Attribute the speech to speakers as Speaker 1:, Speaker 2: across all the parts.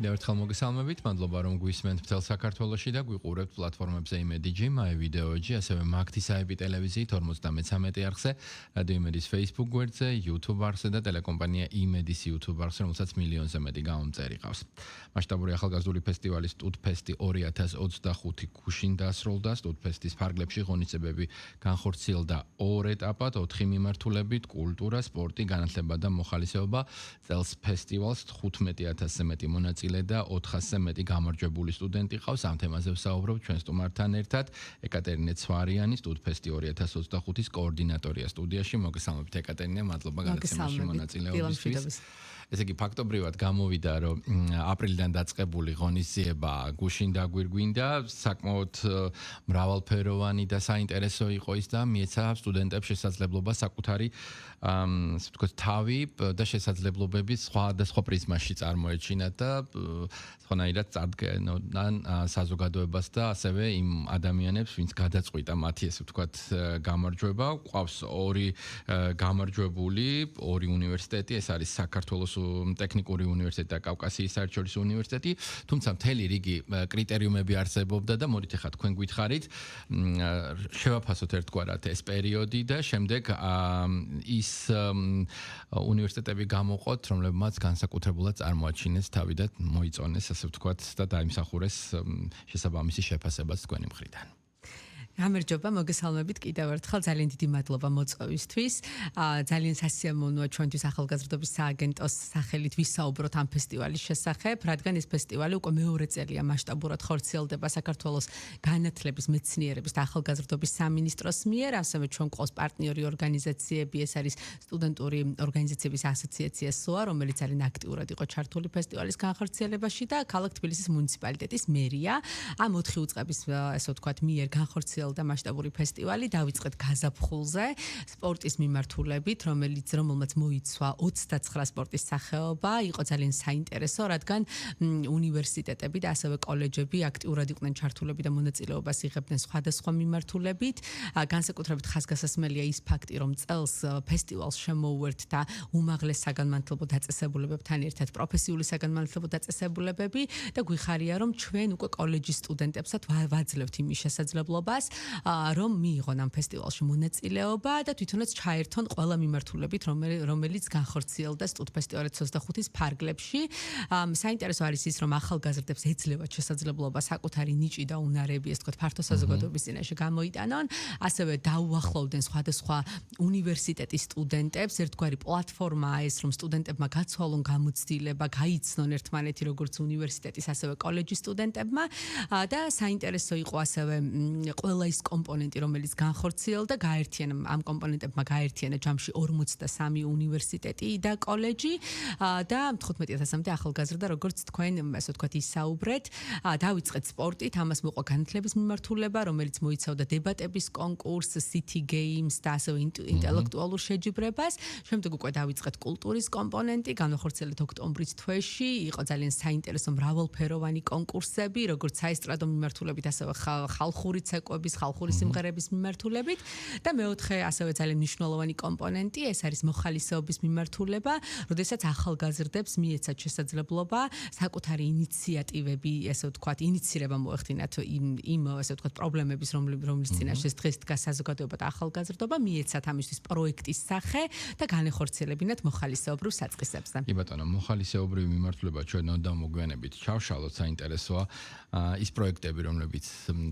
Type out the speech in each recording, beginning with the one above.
Speaker 1: კიდევ ერთხელ მოგესალმებით, მადლობა რომ გვისმენთ მთელ საქართველოში და გვიყურებთ პლატფორმებზე იმედიჯი, მაი ვიდეოჯი, ასევე მაგთისაები ტელევიზიით 53 არხზე, რადიო იმედის Facebook გვერდზე, YouTube არხზე და ტელეკომპანია იმედის YouTube არხზე, რომელსაც მილიონზე მეტი გამომწერი ყავს. მასშტაბური ახალგაზრდული ფესტივალი სტუდფესტი 2025 გუშინ დასრულდა. სტუდფესტის ფარგლებში ღონისძიებები განხორციელდა ორ ეტაპად, 4 მიმართულებით: კულტურა, სპორტი, განათლება და მოხალისეობა. წელს ფესტივალს 15,000-ზე მეტი მონაწილე და 400-ზე მეტი გამარჯვებული სტუდენტი ყავს. ამ თემაზე ვსაუბრობ ჩვენ სტუმართან ერთად. ეკატერინე ცვარიანი, სტუდფესტი 2025-ის კოორდინატორია სტუდიაში. მოგესალმებით ეკატერინე, მადლობა გადაცემაში მონაწილეობისთვის. ესე იგი ფაქტობრივად გამოვიდა, რომ აპრილიდან დაწყებული ღონისძიება გუშინ დაგვირგვინდა, საკმაოდ მრავალფეროვანი და საინტერესო იყო ის და მიეცა სტუდენტებს შესაძლებლობა საკუთარი თავი და შესაძლებლობები სხვადასხვა პრიზმაში წარმოეჩინათ და სხვანაირად წარდგენოდან საზოგადოებას და ასევე იმ ადამიანებს, ვინც გადაწყვიტა მათი ესე ვთქვათ გამარჯვება. ყავს ორი გამარჯვებული, ორი უნივერსიტეტი, ეს არის საქართველოს ტექნიკური უნივერსიტეტი და კავკასიის საერთაშორისო უნივერსიტეტი, თუმცა მთელი რიგი კრიტერიუმები არსებობდა და მოდით ახლა თქვენ გვითხარით, შევაფასოთ ერთგვარად ეს პერიოდი და შემდეგ ის უნივერსიტეტები გამოყოთ, რომლებმაც განსაკუთრებულად წარმოაჩინეს თავი და მოიწონეს, ასე ვთქვათ, და დაიმსახურეს შესაბამისი შეფასებაც თქვენი მხრიდან.
Speaker 2: გამარჯობა, მოგესალმებით კიდევ ერთხელ, ძალიან დიდი მადლობა მოწვევისთვის. ძალიან სასიამოვნოა ჩვენთვის ახალგაზრდობის სააგენტოს სახელით ვისაუბროთ ამ ფესტივალის შესახებ, რადგან ეს ფესტივალი უკვე მეორე წელია მასშტაბურად ხორციელდება საქართველოს განათლების, მეცნიერების და ახალგაზრდობის სამინისტროს მიერ, ასევე ჩვენ ყავს პარტნიორი ორგანიზაციები, ეს არის სტუდენტური ორგანიზაციების ასოციაცია SOA, რომელიც ძალიან აქტიურად იყო ჩართული ფესტივალის განხორციელებაში და ქალაქ თბილისის მუნიციპალიტეტის მერია. ამ 4 უწყების, ასე ვთქვათ, მიერ განხორციელდა და მასშტაბური ფესტივალი დავიწყეთ გაზაფხულზე სპორტის მიმართულებით, რომელმაც მოიცვა 29 სპორტის სახეობა, იყო ძალიან საინტერესო, რადგან უნივერსიტეტები და ასევე კოლეჯები აქტიურად იყვნენ ჩართულები და მონაწილეობას იღებდნენ სხვადასხვა მიმართულებით. განსაკუთრებით ხაზგასასმელია ის ფაქტი, რომ წელს ფესტივალს შემოუერთდა უმაღლეს საგანმანათლებლო დაწესებულებებთან ერთად პროფესიული საგანმანათლებლო დაწესებულებები და გვიხარია, რომ ჩვენ უკვე კოლეჯის სტუდენტებსაც ვაძლევთ იმის შესაძლებლობას, რომ მიიღონ ამ ფესტივალში მონაწილეობა და თვითონაც ჩაერთონ ყველა მიმართულებით, რომელიც განხორციელდა სტუდფესტი 2025-ის ფარგლებში. საინტერესო არის ის, რომ ახალგაზრდებს ეძლევათ შესაძლებლობა საკუთარი ნიჭი და უნარები, ასე ვთქვათ, ფართო საზოგადოების წინაშე გამოიტანონ, ასევე დაუახლოვდნენ სხვადასხვა უნივერსიტეტის სტუდენტებს. ერთგვარი პლატფორმაა ეს, რომ სტუდენტებმა გაცვალონ გამოცდილება, გაიცნონ ერთმანეთი როგორც უნივერსიტეტის, ასევე კოლეჯის სტუდენტებმა და საინტერესო იყო ასევე ყველა ის კომპონენტი, რომელიც განხორციელდა, ამ კომპონენტებმა გაერთიანა ჯამში 43 უნივერსიტეტი და კოლეჯი და 15,000-მდე ახალგაზრდა, როგორც თქვენ, ასე ვთქვათ, ისაუბრეთ. დავიწყეთ სპორტით, ამას მოყვა განათლების მიმართულება, რომელიც მოიცავდა დებატების კონკურსს, City Games და ასევე ინტელექტუალურ შეჯიბრებას. შემდეგ უკვე დავიწყეთ კულტურის კომპონენტი, განახორციელეთ ოქტომბრის თვეში, იყო ძალიან საინტერესო მრავალფეროვანი კონკურსები, როგორც საესტრადო მიმართულებით, ასევე ხალხური ცეკვების, ხალხური სიმღერების მიმართულებით და მეოთხე ასევე ძალიან მნიშვნელოვანი კომპონენტი, ეს არის მოხალისეობის მიმართულება, როდესაც ახალგაზრდებს მიეცათ შესაძლებლობა საკუთარი ინიციატივები, ესე ვთქვათ, ინიცირება მოეხდინათ იმ ესე ვთქვათ, პრობლემების, რომლის წინაშე დღეს დგას საზოგადოება და ახალგაზრდობა, მიეცათ ამისთვის პროექტის სახე და განეხორციელებინათ მოხალისეობრივ საწყისებზე.
Speaker 1: კი ბატონო, მოხალისეობრივი მიმართულება ჩვენ უნდა მოგვიანებით ჩავშალოთ, საინტერესოა ის პროექტები, რომლებიც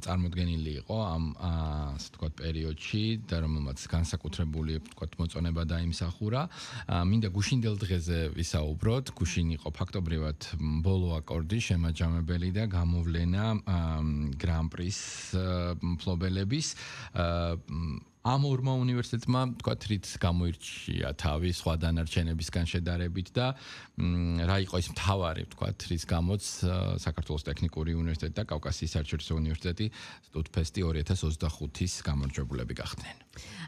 Speaker 1: წარმოდგენილი იყო ამ ასე ვთქვათ პერიოდში და რომელმაც განსაკუთრებული ვთქვათ მოწონება დაიმსახურა. მინდა გუშინდელ დღეზე ვისაუბროთ. გუშინ იყო ფაქტობრივად ბოლო აკორდი შემაჯამებელი და გამოვლენა გრან-პრის მფლობელების ამ ორმა უნივერსიტეტმა ვთქვათ რით გამოირჩია თავი სხვა დანარჩენებისგან შედარებით და რა იყო ის მთავარი ვთქვათ რის გამოც საქართველოს ტექნიკური უნივერსიტეტი და კავკასიის საერთაშორისო უნივერსიტეტი სტუდფესტი 2025-ის გამარჯვებულები გახდნენ.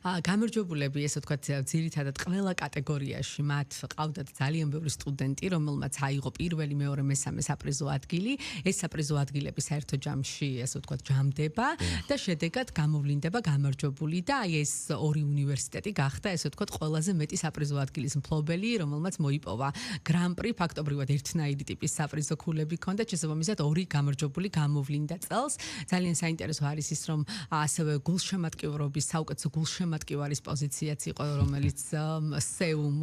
Speaker 2: გამარჯვებულები, ესე ვთქვათ, ძირითადად ყველა კატეგორიაში მათ ყავდათ ძალიან ბევრი სტუდენტი, რომელმაც აიღო პირველი, მეორე, მესამე საპრიზო ადგილი. ეს საპრიზო ადგილები საერთო ჯამში, ესე ვთქვათ, ჯამდება და შედეგად გამოვლინდება გამარჯვებული და აი ეს ორი უნივერსიტეტი გახდა ესე ვთქვათ ყველაზე მეტი საპრიზო ადგილის მფლობელი, რომელმაც მოიპოვა გრან-პრი, ფაქტობრივად ერთნაირი ტიპის საპრიზო ქულები ჰქონდა, შესაბამისად ორი გამარჯვებული გამოვლინდა წელს. ძალიან საინტერესო არის ის, რომ ასევე გულშემატკივრობის საუკეთესო გულშემატკივარის პოზიციაც იყო, რომელიც სეუმ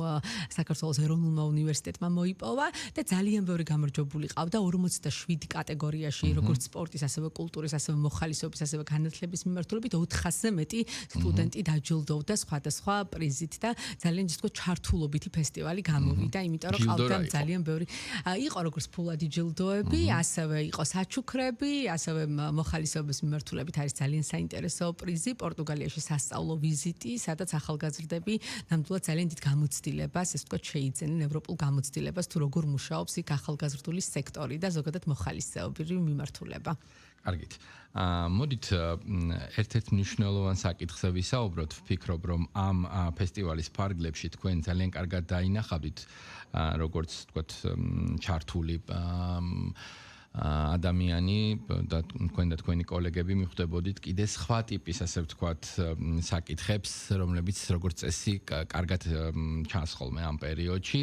Speaker 2: საქართველოს ეროვნულმა უნივერსიტეტმა მოიპოვა და ძალიან ბევრი გამარჯვებული ყავდა 47 კატეგორიაში, როგორც სპორტის, ასევე კულტურის, ასევე მოხალისეობის, ასევე განათლების მიმართულებით 400-ზე მეტი სტუდენტი დაჯილდოვდა სხვადასხვა პრიზით და ძალიან ისე ვთქვათ ჩართულობითი ფესტივალი გამოვიდა, იმიტომ რომ ყავდა ძალიან ბევრი იყო როგორც ფულადი ჯილდოები, ასევე იყო საჩუქრები, ასევე მოხალისეობის მიმართულებით არის ძალიან საინტერესო პრიზი პორტუგალიაში სასწავლო ვიზიტი, სადაც ახალგაზრდები ნამდვილად ძალიან დიდ გამოცდილებას, ესე ვთქვათ, შეიძენენ ევროპულ გამოცდილებას თუ როგორ მუშაობს იქ ახალგაზრდული სექტორი და ზოგადად მოხალისეობრივი მიმართულება.
Speaker 1: კარგით. მოდით ერთ-ერთ მნიშვნელოვან საკითხზე ვისაუბროთ. ვფიქრობ, რომ ამ ფესტივალის ფარგლებში თქვენ ძალიან კარგად დაინახავთ, როგორც თქვათ, ჩართული ადამიანი და თქვენ და თქვენი კოლეგები მიხვდებოდით კიდე სხვა ტიპის, ასე ვთქვათ, საკითხებს, რომლებიც როგორც წესი კარგად ჩასხოლმე ამ პერიოდში.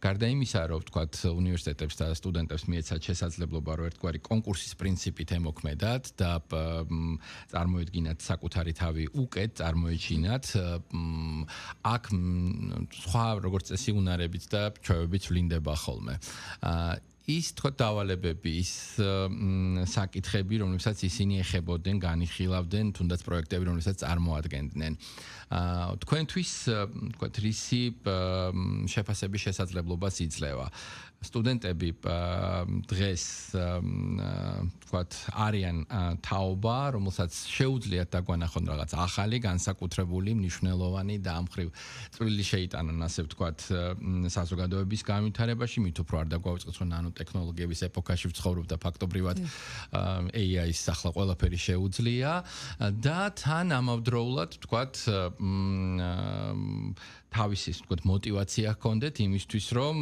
Speaker 1: გარდა იმისა, რომ ვთქვათ, უნივერსიტეტებს და სტუდენტებს მიეცათ შესაძლებლობა, რომ ერთგვარი კონკურსის პრინციპით ემოქმედათ და წარმოედგინათ საკუთარი თავი უკეთ, წარმოეჩინათ, აქ სხვა როგორც წესი უნარებით და ჩვევებით ვლინდება ხოლმე. ის თქო დავალებები, ის საკითხები, რომლებსაც ისინი ეხებოდნენ, განიხილავდნენ, თუნდაც პროექტები, რომლებსაც წარმოადგენდნენ. თქვენთვის, თქვათ, რისი შეფასების შესაძლებლობას იძლევა. სტუდენტები დღეს თქვათ არიან თაობა, რომელსაც შეუძლიათ დაგვანახონ რაღაც ახალი, განსაკუთრებული, მნიშვნელოვანი და ამ ხრივ წვლილი შეიტანონ, ასე ვთქვათ, საზოგადოების განვითარებაში, მით უფრო არ დაგვაუწყოთ, რომ ნანოტექნოლოგიების ეპოქაში ვცხოვრობ და ფაქტობრივად AI-ის ახლა ყველაფერი შეუძლია და თან ამავდროულად, ვთქვათ, თავისი, ვთქვათ, мотиваცია ჰქონდეთ იმისთვის, რომ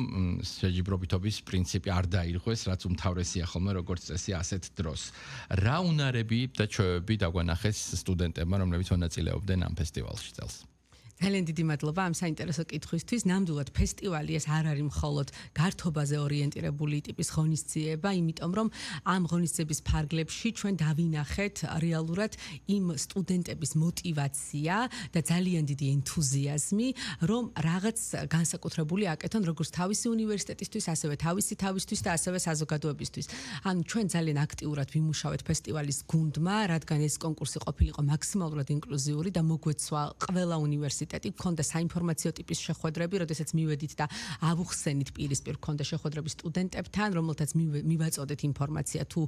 Speaker 1: შეჯიბრობითობის პრინციპი არ დაირღვეს, რაც უმთავრესია ხოლმე როგორც წესი ასეთ დროს. რა უნარები და ჩვევები დაგვანახეს სტუდენტებმა, რომლებიც მონაწილეობდნენ ამ ფესტივალში წელს?
Speaker 2: ძალიან დიდი მადლობა ამ საინტერესო კითხვისთვის. ნამდვილად ფესტივალი ეს არ არის მხოლოდ გართობაზე ორიენტირებული ტიპის ღონისძიება, იმიტომ რომ ამ ღონისძიების ფარგლებში ჩვენ დავინახეთ რეალურად იმ სტუდენტების мотиваცია და ძალიან დიდი ენთუზიაზმი, რომ რაღაც განსაკუთრებული აკეთონ როგორც თავისი უნივერსიტეტისთვის, ასევე თავისთვის და ასევე საზოგადოებისთვის. ანუ ჩვენ ძალიან აქტიურად ვიმუშავეთ ფესტივალის გუნდმა, რადგან ეს კონკურსი ყოფილიყო მაქსიმალურად ინკლუზიური და მოგვეცვა ყველა უნივერსიტეტი გქონდა საინფორმაციო ტიპის შეხვედრები, როდესაც მივედით და ავუხსენით პირისპირ გქონდა შეხვედრები სტუდენტებთან, რომელთაც მივაწოდეთ ინფორმაცია თუ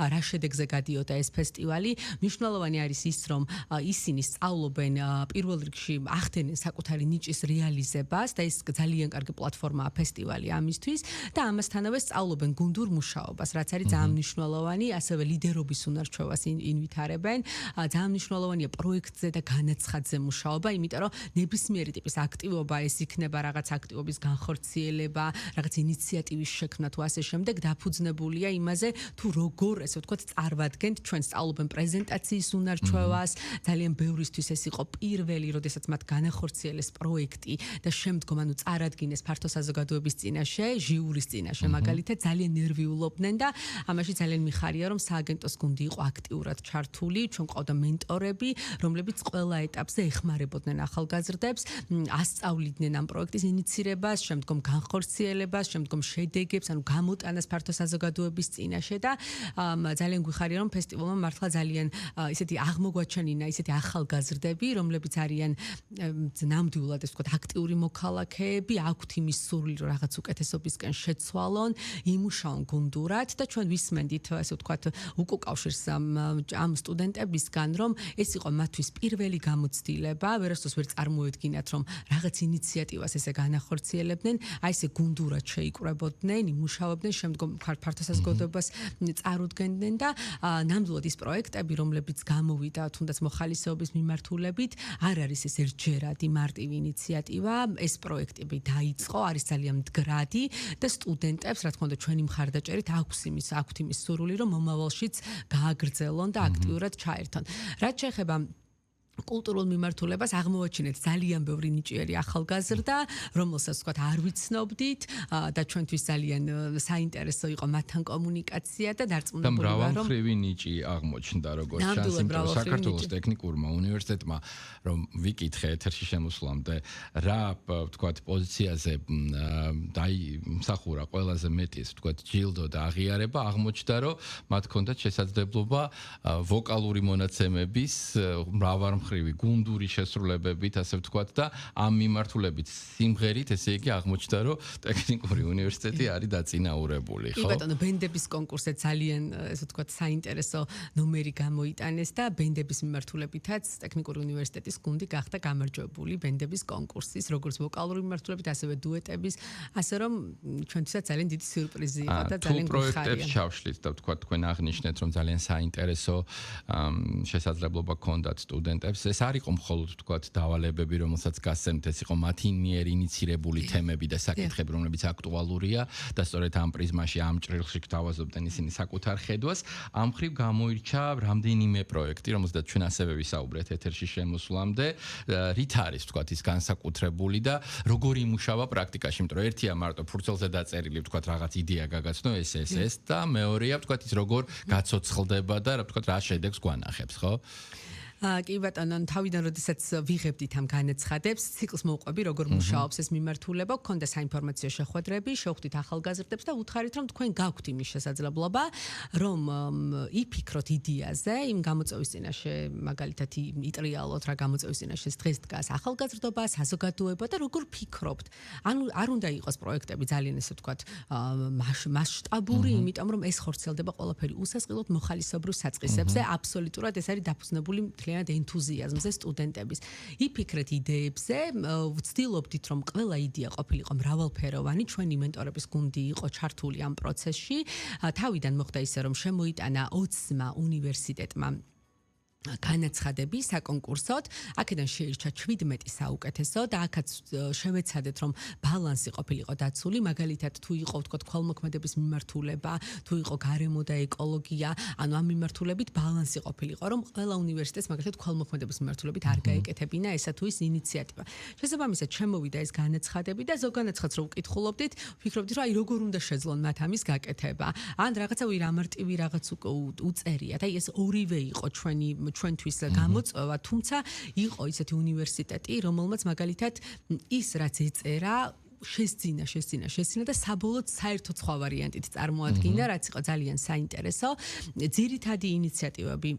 Speaker 2: რა შედეგზე გადიოდა ეს ფესტივალი. მნიშვნელოვანი არის ის, რომ ისინი სწავლობენ პირველ რიგში ახდენენ საკუთარი ნიჭის რეალიზებას და ეს ძალიან კარგი პლატფორმაა ფესტივალი ამისთვის და ამასთანავე სწავლობენ გუნდურ მუშაობას, რაც არის ძალიან მნიშვნელოვანი, ასევე ლიდერობის უნარჩვევას ინვითარებენ. ძალიან მნიშვნელოვანია პროექტზე და განაცხადზე მუშაობა, იმიტომ რომ ნებისმიერი ტიპის აქტივობა ეს იქნება რაღაც აქტივობის განხორციელება, რაღაც ინიციატივის შექმნა თუ ასე შემდეგ, დაფუძნებულია იმაზე, თუ როგორ, ესე ვთქვათ, წარვადგენთ ჩვენ სწავლობენ პრეზენტაციის უნარჩვევას, ძალიან ბევრისთვის ეს იყო პირველი, როდესაც მათ განახორციელეს პროექტი და შემდგომ ანუ წარადგინეს ფართო საზოგადოების წინაშე, ჟიურის წინაშე, მაგალითად ძალიან ნერვიულობდნენ და ამაში ძალიან მიხარია, რომ სააგენტოს გუნდი იყო აქტიურად ჩართული, ჩვენ ყავდა მენტორები, რომლებიც ყველა ეტაპზე ეხმარებოდნენ ახალგაზრდებს, ასწავლიდნენ ამ პროექტის ინიცირებას, შემდგომ განხორციელებას, შემდგომ შედეგებს, ანუ გამოტანას ფართო საზოგადოების წინაშე და ძალიან გვიხარია, რომ ფესტივალმა მართლა ძალიან ისეთი აღმოგვაჩენინა ისეთი ახალგაზრდები, რომლებიც არიან ნამდვილად ეს ვთქვათ აქტიური მოქალაქეები, აქვთ იმის სურვილი, რომ რაღაც უკეთესობისკენ შეცვალონ, იმუშაონ გუნდურად და ჩვენ ვისმენდით, ასე ვთქვათ, უკუკავშირს ამ სტუდენტებისგან, რომ ეს იყო მათთვის პირველი გამოცდილება, ვერასდროს ვერ წარმოედგინათ, რომ რაღაც ინიციატივას ესე განახორციელებდნენ, აი ესე გუნდურად შეიკრებოდნენ, იმუშავებდნენ, შემდგომ ფართო საზოგადოებას წარუდგენდნენ და ნამდვილად ის პროექტები, რომლებიც გამოვიდა თუნდაც მოხალისეობის მიმართულებით, არ არის ეს ერთჯერადი მარტივი ინიციატივა, ეს პროექტები დაიწყო, არის ძალიან მდგრადი და სტუდენტებს, რა თქმა უნდა, ჩვენი მხარდაჭერით აქვთ იმის სურვილი, რომ მომავალშიც გააგრძელონ და აქტიურად ჩაერთონ. რაც შეეხება კულტურულ მიმართულებას აღმოაჩინეთ ძალიან ბევრი ნიჭიერი ახალგაზრდა, რომელსაც თქვათ არ ვიცნობდით და ჩვენთვის ძალიან საინტერესო იყო მათთან კომუნიკაცია და დარწმუნებული ვარ, რომ
Speaker 1: მრავალმხრივი ნიჭი აღმოჩნდა როგორც ჩანს, იმიტომ რომ საქართველოს ტექნიკურმა უნივერსიტეტმა რომ ვიკითხე ეთერში შემოსვლამდე რა თქვათ პოზიციაზე დაიმსახურა ყველაზე მეტი თქვათ ჯილდო და აღიარება, აღმოჩნდა რომ მათ ჰქონდათ შესაძლებლობა ვოკალური მონაცემების მრავალმხრივი გუნდური შესრულებებით, ასე ვთქვათ და ამ მიმართულებით სიმღერით, ესე იგი აღმოჩნდა, რომ ტექნიკური უნივერსიტეტი არის დაწინაურებული, ხო?
Speaker 2: კი ბატონო, ბენდების კონკურსზე ძალიან, ესე ვთქვათ, საინტერესო ნომერი გამოიტანეს და ბენდების მიმართულებითაც ტექნიკური უნივერსიტეტის გუნდი გახდა გამარჯვებული ბენდების კონკურსის, როგორც ვოკალური მიმართულებით, ასევე დუეტების, ასე რომ ჩვენთვისაც ძალიან დიდი სიურპრიზი იყო და ძალიან გვიხარია.
Speaker 1: პროექტებს ჩავშლით და ვთქვათ, თქვენ აღნიშნეთ, რომ ძალიან საინტერესო შესაძლებლობა ჰქონდათ სტუდენტებს. ეს არ იყო მხოლოდ ვთქვათ დავალებები, რომელსაც გასცემთ, ეს იყო მათი მიერ ინიცირებული თემები და საკითხები, რომლებიც აქტუალურია და სწორედ ამ პრიზმაში, ამ ჭრილში გთავაზობდნენ ისინი საკუთარ ხედვას. ამ მხრივ გამოირჩა რამდენიმე პროექტი, რომელზედაც ჩვენ ასევე ვისაუბრეთ ეთერში შემოსვლამდე, რით არის ვთქვათ ის განსაკუთრებული და როგორი იმუშავა პრაქტიკაში, იმიტომ რომ ერთია მარტო ფურცელზე დაწერილი ვთქვათ რაღაც იდეა გაგაცნო ეს და მეორეა ვთქვათ ის როგორ გაცოცხლდება და ვთქვათ რა შედეგს გვანახებს, ხო?
Speaker 2: კი ბატონო, თავიდან როდესაც ვიღებდით ამ განაცხადებს, ციკლს მოვყვები, როგორ მუშაობს ეს მიმართულება, გქონდა საინფორმაციო შეხვედრები, შევხვდით ახალგაზრდებს და უთხარით, რომ თქვენ გაქვთ იმის შესაძლებლობა, რომ იფიქროთ იდეაზე, იმ გამოწვევის წინაშე, მაგალითად იტრიალოთ რა გამოწვევის წინაშე დღეს დგას ახალგაზრდობა, საზოგადოება და როგორ ფიქრობთ. ანუ არ უნდა იყოს პროექტები ძალიან ესე ვთქვათ, მასშტაბური, იმიტომ რომ ეს ხორციელდება ყველაფერი უსასყიდლოდ მოხალისეობრივ საწყისებზე, აბსოლუტურად ეს არის დაფუძნებული მთლიანად ენთუზიაზმზე სტუდენტების. იფიქრეთ იდეებზე, ვცდილობდით, რომ ყველა იდეა ყოფილიყო მრავალფეროვანი, ჩვენი მენტორების გუნდი იყო ჩართული ამ პროცესში. თავიდან მოხდა ისე, რომ შემოიტანა 20-მა უნივერსიტეტმა განაცხადები საკონკურსოდ, აქედან შეირჩა 17 საუკეთესო და აქაც შევეცადეთ, რომ ბალანსი ყოფილიყო დაცული, მაგალითად თუ იყო ვთქვათ ქველმოქმედების მიმართულება, თუ იყო გარემო და ეკოლოგია, ანუ ამ მიმართულებით ბალანსი ყოფილიყო, რომ ყველა უნივერსიტეტს მაგალითად ქველმოქმედების მიმართულებით არ გაეკეთებინა ესა თუ ის ინიციატივა. შესაბამისად შემოვიდა ეს განაცხადები და ზოგ განაცხადს რო ვკითხულობდით, ვფიქრობდით, რომ აი როგორ უნდა შეძლონ მათ ამის გაკეთება. ან რაღაცა რამარტივი რაღაც უწერიათ. აი ეს ორივე იყო ჩვენთვის გამოწვევა, თუმცა იყო ისეთი უნივერსიტეტი, რომელმაც მაგალითად ის რაც ეწერა შესძინა და საბოლოოდ საერთოდ სხვა ვარიანტით წარმოადგინა, რაც იყო ძალიან საინტერესო. ძირითადი ინიციატივები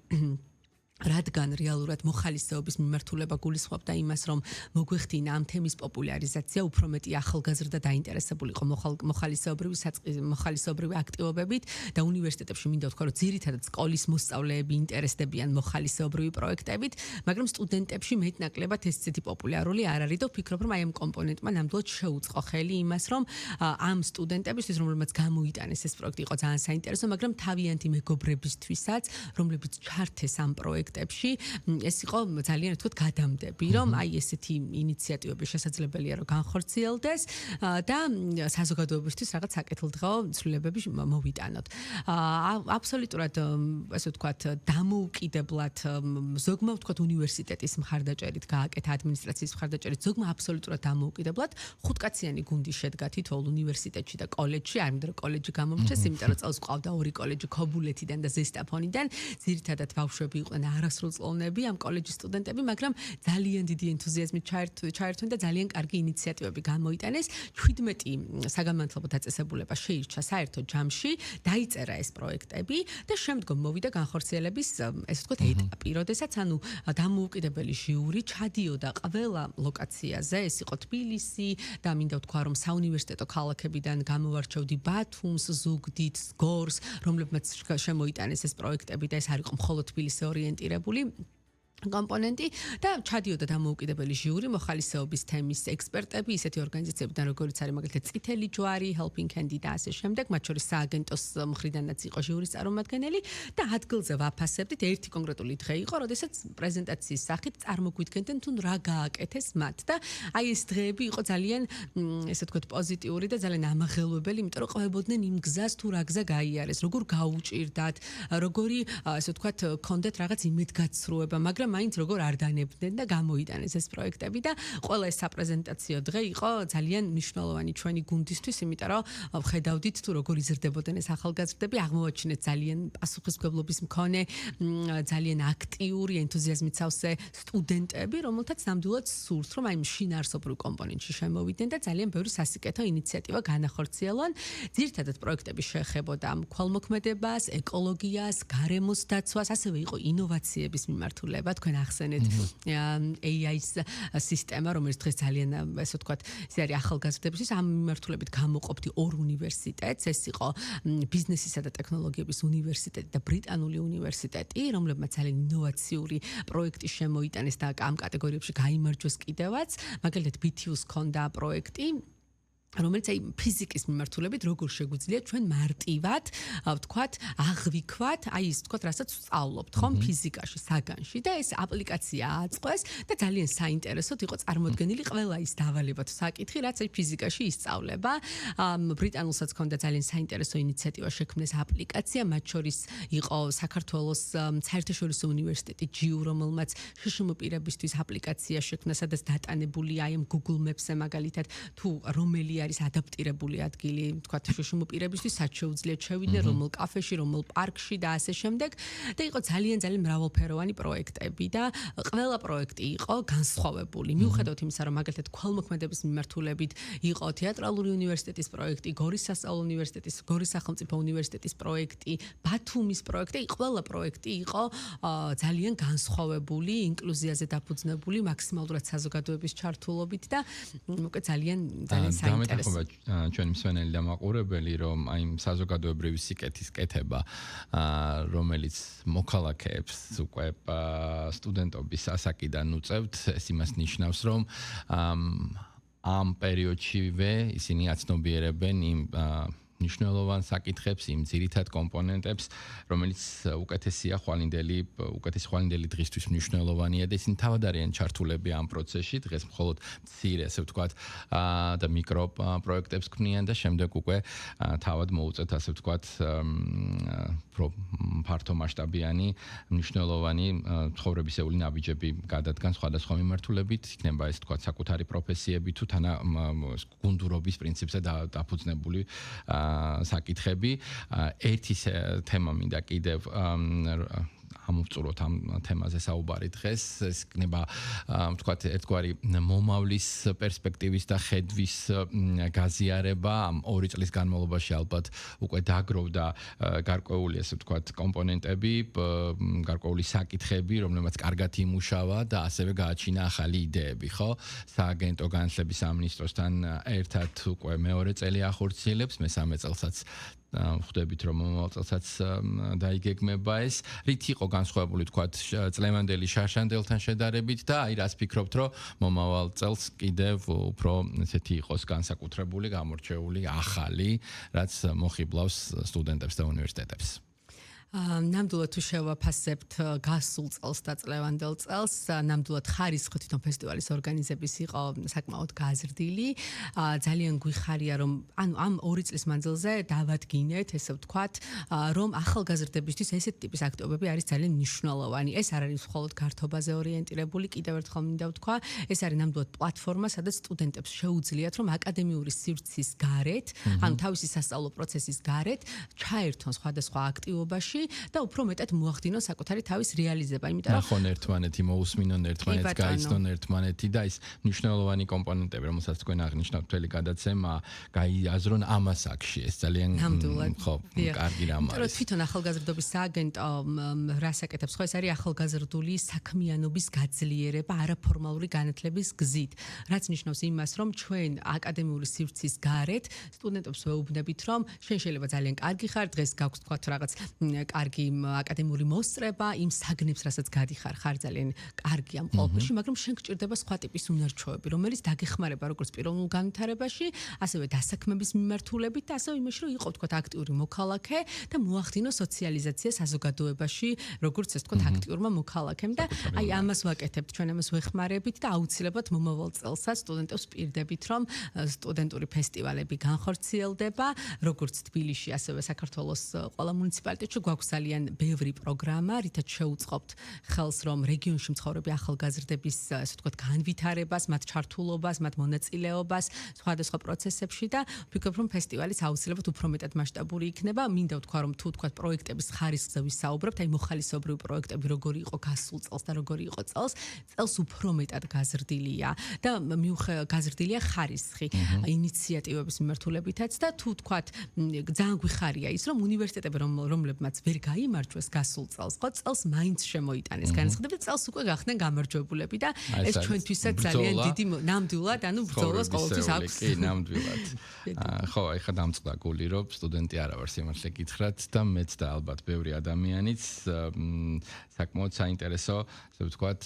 Speaker 2: რადგან რეალურად მოხალისეობის მიმართულება გულისხმობდა იმას, რომ მოგვეხდინა ამ თემის პოპულარიზაცია, უფრო მეტი ახალგაზრდა დაინტერესებულიყო მოხალისეობრივი აქტივობებით და უნივერსიტეტებში მინდა ვთქვა, რომ ძირითადად სკოლის მოსწავლეები ინტერესდებიან მოხალისეობრივი პროექტებით, მაგრამ სტუდენტებში მეტნაკლებად ეს ისეთი პოპულარული არ არის და ვფიქრობ, რომ აი ამ კომპონენტმა ნამდვილად შეუწყო ხელი იმას, რომ ამ სტუდენტებისთვის, რომლებმაც გამოიტანეს ეს პროექტი, იყო ძალიან საინტერესო, მაგრამ თავიანთი მეგობრებისთვისაც, რომლებიც ჩართეს ამ პროექტში, ეს იყო ძალიან თქო გადამდები, რომ აი ესეთი ინიციატივები შესაძლებელია რომ განხორციელდეს და საზოგადოებისთვის რაღაც საკეთილდღეო ცვლილებები მოვიტანოთ. აბსოლუტურად ასე ვთქვათ, დამოუკიდებლად ზოგმა ვთქვათ უნივერსიტეტის მხარდაჭერით გააკეთა ადმინისტრაციის მხარდაჭერით, ზოგმა აბსოლუტურად დამოუკიდებლად 5-კაციანი გუნდი შედგა თითოეულ უნივერსიტეტში და კოლეჯში, არ მინდა რომ კოლეჯი გამომრჩეს, იმიტომ რომ წელს ყავდა 2 კოლეჯი ქობულეთიდან და ზესტაფონიდან, ძირითადად ბავშვები იყვნენ არასრულწლოვნები, ამ კოლეჯის სტუდენტები, მაგრამ ძალიან დიდი ენთუზიაზმით ჩაერთვენ და ძალიან კარგი ინიციატივები გამოიტანეს. 17 საგანმანათლებლო დაწესებულება შეირჩა საერთო ჯამში, დაიწერა ეს პროექტები და შემდგომ მოვიდა განხორციელების, ესე ვთქვათ, ეტაპი, როდესაც ანუ დამოუკიდებელი ჟიური ჩადიოდა ყველა ლოკაციაზე, ეს იყო თბილისი და მინდა ვთქვა, რომ საუნივერსიტეტო ქალაქებიდან გამოვარჩევდი ბათუმს, ზუგდიდს, გორს, რომლებმაც შემოიტანეს ეს პროექტები და ეს არ იყო მხოლოდ თბილისზე ორიენტირებული კომპონენტი და ჩადიოდა დამოუკიდებელი ჟიური, მოხალისეობის თემის ექსპერტები, ისეთი ორგანიზაციებიდან როგორიც არის მაგალითად წითელი ჯვარი, Helping Hand და ასე შემდეგ, მათ შორის სააგენტოს მხრიდანაც იყო ჟიურის წარმომადგენელი და ადგილზე ვაფასებდით. ერთი კონკრეტული დღე იყო, როდესაც პრეზენტაციის სახით წარმოგვიდგენდნენ თუ რა გააკეთეს მათ და აი ეს დღეები იყო ძალიან ესე ვთქვათ პოზიტიური და ძალიან ამაღელვებელი, იმიტომ რომ ყვებოდნენ იმ გზას თუ რა გზა გაიარეს, როგორ გაუჭირდათ, როგორი ესე ვთქვათ, კონდეთ რაღაც იმედგაცრუება, მაგრამ მაინც როგორ არ დანებდნენ და გამოიტანეს ეს პროექტები და ყველა ეს საპრეზენტაციო დღე იყო ძალიან მნიშვნელოვანი ჩვენი გუნდისთვის, იმიტომ რომ ხედავდით თუ როგორ იზრდებოდნენ ეს ახალგაზრდები, აღმოაჩინეთ ძალიან პასუხისმგებლობის მქონე, ძალიან აქტიური, ენთუზიაზმით სავსე სტუდენტები, რომელთაც ნამდვილად სურთ, რომ აი შინაარსობრივ კომპონენტში შემოვიდნენ და ძალიან ბევრი სასიკეთო ინიციატივა განახორციელონ. ძირითადად პროექტები შეეხებოდა ქველმოქმედებას, ეკოლოგიას, გარემოს დაცვას, ასევე იყო ინოვაციების მიმართულება, თქვენ ახსენეთ AI-ის სისტემა, რომელიც დღეს ძალიან ესე ვთქვათ, ეს არის ახალგაზრდებისთვის, ამ მიმართულებით გამოყოფდი ორ უნივერსიტეტს, ეს იყო ბიზნესისა და ტექნოლოგიების უნივერსიტეტი და ბრიტანული უნივერსიტეტი, რომლებმაც ძალიან ინოვაციური პროექტი შემოიტანეს და ამ კატეგორიებში გაიმარჯვეს კიდევაც. მაგალითად BTU-ს ჰქონდა პროექტი, რომელიც აი ფიზიკის მიმართულებით როგორ შეგვიძლია ჩვენ მარტივად ვთქვათ აღვიქვათ აი ის ვთქვათ რასაც ვსწავლობთ ხომ ფიზიკაში საგანში და ეს აპლიკაცია აწყდეს და ძალიან საინტერესოდ იყო წარმოდგენილი ყველა ის დავალება თუ საკითხი რაც აი ფიზიკაში ისწავლება ბრიტანულსაც ჰქონდა ძალიან საინტერესო ინიციატივა შექმნეს აპლიკაცია მათ შორის იყო საქართველოს საერთაშორისო უნივერსიტეტი GU რომელმაც შშმ პირებისთვის აპლიკაცია შექმნა სადაც დატანებულია აი Google Maps-ზე მაგალითად თუ რომელი არის ადაპტირებული ადგილი, თქვათ შშმ პირებისთვის, რაც შეუძლიათ შევიდნენ რომელ კაფეში, რომელ პარკში და ასე შემდეგ. და იყო ძალიან მრავალფეროვანი პროექტები და ყველა პროექტი იყო განსხვავებული. მიუხედავად იმისა, რომ მაგალითად ქველმოქმედების მიმართულებით იყო თეატრალური უნივერსიტეტის პროექტი, გორის სასწავლო უნივერსიტეტის, გორის სახელმწიფო უნივერსიტეტის პროექტი, ბათუმის პროექტი, ყველა პროექტი იყო ძალიან განსხვავებული, ინკლუზიაზე დაფუძნებული, მაქსიმალურად საზოგადოების ჩართულობით და მოკლედ ძალიან საინტერესო
Speaker 1: ეხება ჩვენი მსმენელი და მაყურებელი, რომ აი საზოგადოებრივი სიკეთის კეთება, რომელიც მოქალაქეებს უკვე სტუდენტობის ასაკიდან უწევთ, ეს იმას ნიშნავს, რომ ამ პერიოდშივე ისინი აცნობიერებენ იმ ნიშნულოვან საკითხებს, იმ ძირითად კომპონენტებს, რომელიც უკეთესია უკეთესი ხვალინდელი დღისთვის მნიშვნელოვანია და ისინი თავად არიან ჩართულები ამ პროცესში, დღეს მხოლოდ მცირე, ასე ვთქვათ, და მიკრო პროექტებს ქმნიან და შემდეგ უკვე თავად მოუწევთ, ასე ვთქვათ, ფართო მასშტაბიანი, მნიშვნელოვანი ცხოვრებისეული ნაბიჯები გადადგან სხვადასხვა მიმართულებით, იქნება ეს ვთქვათ საკუთარი პროფესიები თუ გუნდურობის პრინციპზე დაფუძნებული საკითხები. ერთი თემა მინდა კიდევ ამოვწუროთ ამ თემაზე საუბარი დღეს. ეს იქნება ვთქვათ ერთგვარი მომავლის პერსპექტივის და ხედვის გაზიარება. ამ 2 წლის განმავლობაში ალბათ უკვე დაგროვდა გარკვეული ასე ვთქვათ კომპონენტები, გარკვეული საკითხები, რომლებმაც კარგად იმუშავა და ასევე გააჩინა ახალი იდეები, ხო? სააგენტო განათლების სამინისტროსთან ერთად უკვე მეორე წელი ახორციელებს, მესამე წელსაც ხვდებით რომ მომავალ წელსაც დაიგეგმება ეს. რით იყო განსხვავებული თქვათ წლევანდელი შარშანდელთან შედარებით და აი რას ფიქრობთ რომ მომავალ წელს კიდევ უფრო ესეთი იყოს განსაკუთრებული, გამორჩეული, ახალი, რაც მოხიბლავს სტუდენტებს და უნივერსიტეტებს.
Speaker 2: ნამდვილად თუ შევაფასებთ გასულ წელს და წლევანდელ წელს, ნამდვილად ხარისხი თვითონ ფესტივალის ორგანიზების იყო საკმაოდ გაზრდილი. ძალიან გვიხარია რომ ამ 2 წლის მანძილზე დავადგინეთ, ესე ვთქვათ, რომ ახალგაზრდებისთვის ესეთი ტიპის აქტივობები არის ძალიან მნიშვნელოვანი. ეს არ არის მხოლოდ გართობაზე ორიენტირებული, კიდევ ერთხელ მინდა ვთქვა, ეს არის ნამდვილად პლატფორმა, სადაც სტუდენტებს შეუძლიათ რომ აკადემიური სივრცის გარეთ, ანუ თავისი სასწავლო პროცესის გარეთ ჩაერთონ სხვადასხვა აქტივობაში და უფრო მეტად მოახდინონ საკუთარი თავის რეალიზება, იმიტომ რომ
Speaker 1: ნახონ ერთმანეთი, მოусმინონ ერთმანეთს, გაიცნონ ერთმანეთი და ის მნიშვნელოვანი კომპონენტები, რომელსაც თქვენ აღნიშნავთ მთელი გადაცემა, გაიაზრონ ამ ასაკში. ეს ძალიან კარგი რამ არის.
Speaker 2: თვითონ ახალგაზრდობის სააგენტო რას აკეთებს? ხო, ეს არის ახალგაზრდული საქმიანობის გაძლიერება არაფორმალური განათლების გზით, რაც ნიშნავს იმას, რომ ჩვენ აკადემიური სივრცის გარეთ სტუდენტებს ვეუბნებით, რომ შენ შეიძლება ძალიან კარგი ხარ, დღეს გაქვს თქვა რაღაც კარგი აკადემიური მოსწრება, იმ საგნებს, რასაც გადიხარ, ხარ ძალიან კარგი ამ ყოველში, მაგრამ შენ გჭირდება სხვა ტიპის უნარჩვევები, რომელიც დაგეხმარება როგორც პიროვნულ განვითარებაში, ასევე დასაქმების მიმართულებით და ასევე იმაში, რომ იყო თქვა აქტიური მოქალაქე და მოახდინო სოციალიზაცია საზოგადოებაში, როგორც ეს თქვა აქტიურმა მოქალაქემ და აი ამას ვაკეთებთ, ჩვენ ამას ვეხმარებით და აუცილებლად მომავალ წელსაც სტუდენტებს პირდებით, რომ სტუდენტური ფესტივალები განხორციელდება, როგორც თბილისში, ასევე საქართველოს ყველა მუნიციპალიტეტში გვაქვს ძალიან ბევრი პროგრამა, რითაც შეუწყობთ ხელს, რომ რეგიონში მცხოვრები ახალგაზრდების, ასე ვთქვათ, განვითარებას, მათ ჩართულობას, მათ მონაწილეობას სხვადასხვა პროცესებში და ვფიქრობ, რომ ფესტივალიც აუცილებლად უფრო მეტად მასშტაბური იქნება. მინდა ვთქვა, რომ თუ ვთქვათ, პროექტების ხარისხზე ვისაუბრებთ, აი მოხალისეობრივი პროექტები როგორი იყო გასულ წელს და როგორი იყო წელს უფრო მეტად გაზრდილია და გაზრდილია ხარისხი ინიციატივების მიმართულებითაც და თუ ვთქვათ, ძალიან გვიხარია ის, რომ უნივერსიტეტები რომლებმაც ვერ გაიმარჯვეს გასულ წელს, ხო, წელს მაინც შემოიტანეს განცხადები და წელს უკვე გახდნენ გამარჯვებულები და ეს ჩვენთვისაც ძალიან დიდი ნამდვილად, ანუ ბრძოლას ყოველთვის აქვს.
Speaker 1: კი, ნამდვილად. ხო, ეხლა დამწყდა გული, რომ სტუდენტი არა ვარ, სიმართლე გითხრათ და მეც და ალბათ ბევრი ადამიანიც საკმაოდ საინტერესო, ასე ვთქვათ,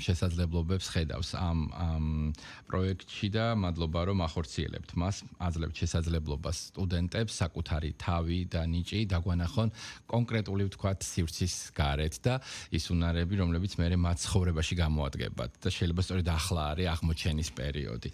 Speaker 1: შესაძლებლობებს ხედავს ამ პროექტში და მადლობა რომ ახორციელებთ მას, აძლევთ შესაძლებლობას სტუდენტებს საკუთარი თავი და ნიჭი დაგვანახონ კონკრეტული ვთქვათ სივრცის გარეთ და ის უნარები, რომლებიც მე მათ ცხოვრებაში გამოადგებათ და შეიძლება სწორედ ახლა არის აღმოჩენის პერიოდი.